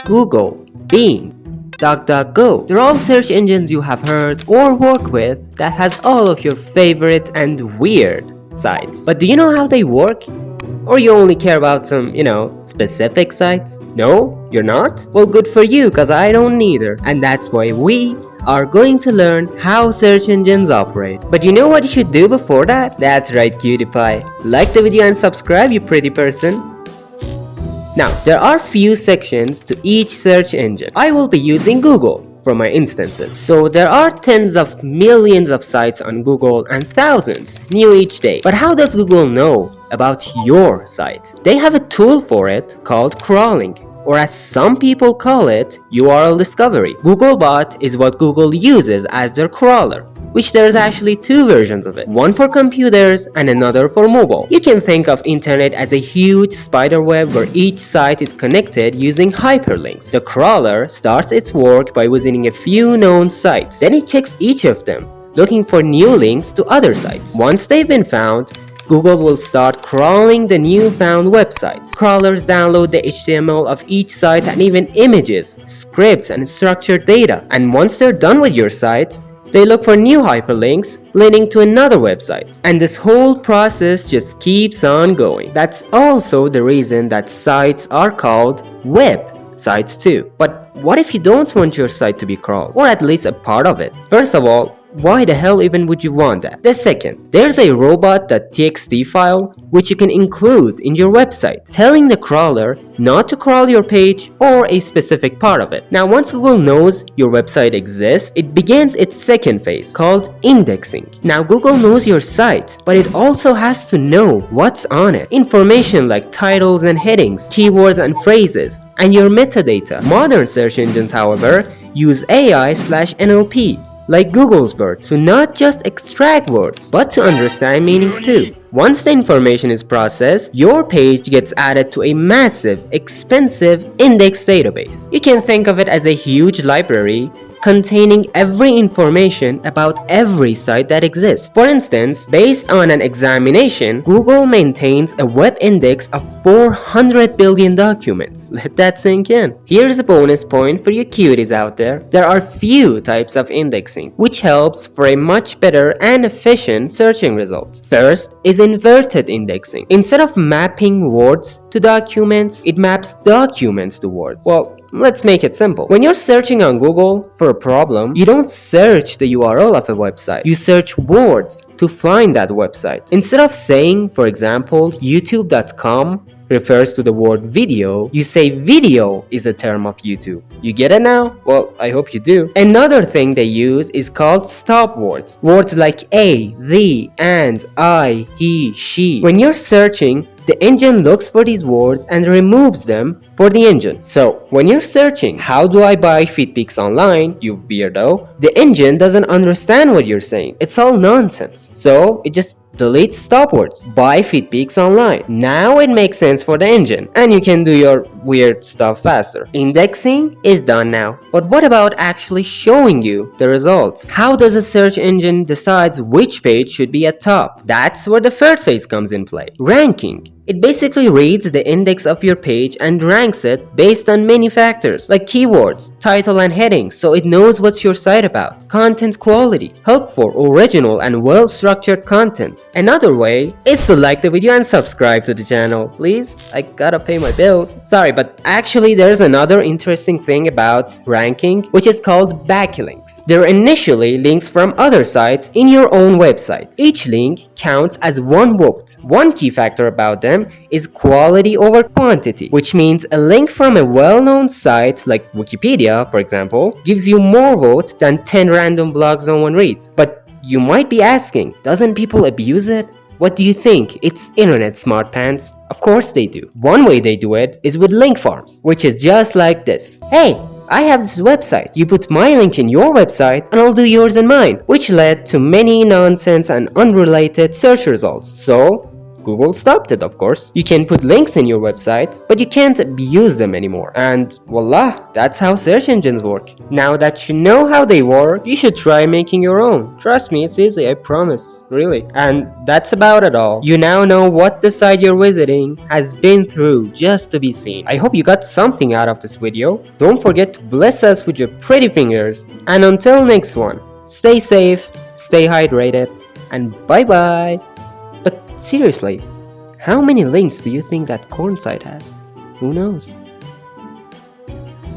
Google, Bing, DuckDuckGo. They're all search engines you have heard or worked with that has all of your favorite and weird sites. But do you know how they work? Or you only care about some, specific sites? No? You're not? Well, good for you, cause I don't neither. And that's why we are going to learn how search engines operate. But you know what you should do before that? That's right, cutie pie. Like the video and subscribe, you pretty person. Now, there are few sections to each search engine. I will be using Google for my instances. So there are tens of millions of sites on Google and thousands new each day. But how does Google know about your site? They have a tool for it called crawling, or as some people call it, URL discovery. Googlebot is what Google uses as their crawler, which there's actually two versions of it, one for computers and another for mobile. You can think of internet as a huge spider web where each site is connected using hyperlinks. The crawler starts its work by visiting a few known sites. Then it checks each of them, looking for new links to other sites. Once they've been found, Google will start crawling the newfound websites. Crawlers download the HTML of each site and even images, scripts, and structured data. And once they're done with your site, they look for new hyperlinks leading to another website. And this whole process just keeps on going. That's also the reason that sites are called web sites too. But what if you don't want your site to be crawled? Or at least a part of it? First of all, why the hell even would you want that? The second, there's a robot.txt file which you can include in your website, telling the crawler not to crawl your page or a specific part of it. Now, once Google knows your website exists, it begins its second phase called indexing. Now, Google knows your site, but it also has to know what's on it. Information like titles and headings, keywords and phrases, and your metadata. Modern search engines, however, use AI/NLP. Like Google's BERT, to not just extract words, but to understand meanings too. Once the information is processed, your page gets added to a massive, expensive index database. You can think of it as a huge library containing every information about every site that exists. For instance, based on an examination, Google maintains a web index of 400 billion documents. Let that sink in. Here's a bonus point for you cuties out there. There are few types of indexing, which helps for a much better and efficient searching result. First is inverted indexing. Instead of mapping words to documents, it maps documents to words. Well, let's make it simple. When you're searching on Google for a problem, you don't search the URL of a website. You search words to find that website. Instead of saying, for example, youtube.com refers to the word video, you say video is a term of YouTube. You get it now? Well, I hope you do. Another thing they use is called stop words. Words like a, the, and, I, he, she. When you're searching, the engine looks for these words and removes them for the engine. So, when you're searching, how do I buy FitPix online, you weirdo? The engine doesn't understand what you're saying. It's all nonsense. So, it just deletes stop words. Buy FitPix online. Now it makes sense for the engine, and you can do your weird stuff faster. Indexing is done now. But what about actually showing you the results? How does a search engine decide which page should be at top? That's where the third phase comes in play. Ranking. It basically reads the index of your page and ranks it based on many factors like keywords, title and heading, so it knows what's your site about, content quality, help for original and well-structured content. Another way is to like the video and subscribe to the channel. Please, I gotta pay my bills. Sorry, but actually there's another interesting thing about ranking, which is called backlinks. They're initially links from other sites in your own website. Each link counts as one vote. One key factor about them is quality over quantity, which means a link from a well-known site like Wikipedia, for example, gives you more vote than 10 random blogs no one reads. But you might be asking, doesn't people abuse it? What do you think? It's internet, smart pants. Of course they do. One way they do it is with link farms, which is just like this. Hey, I have this website. You put my link in your website and I'll do yours and mine, which led to many nonsense and unrelated search results. So, Google stopped it, of course. You can put links in your website, but you can't abuse them anymore. And voila, that's how search engines work. Now that you know how they work, you should try making your own. Trust me, it's easy, I promise. Really. And that's about it all. You now know what the site you're visiting has been through just to be seen. I hope you got something out of this video. Don't forget to bless us with your pretty fingers. And until next one, stay safe, stay hydrated, and bye bye. But seriously, how many links do you think that corn site has? Who knows?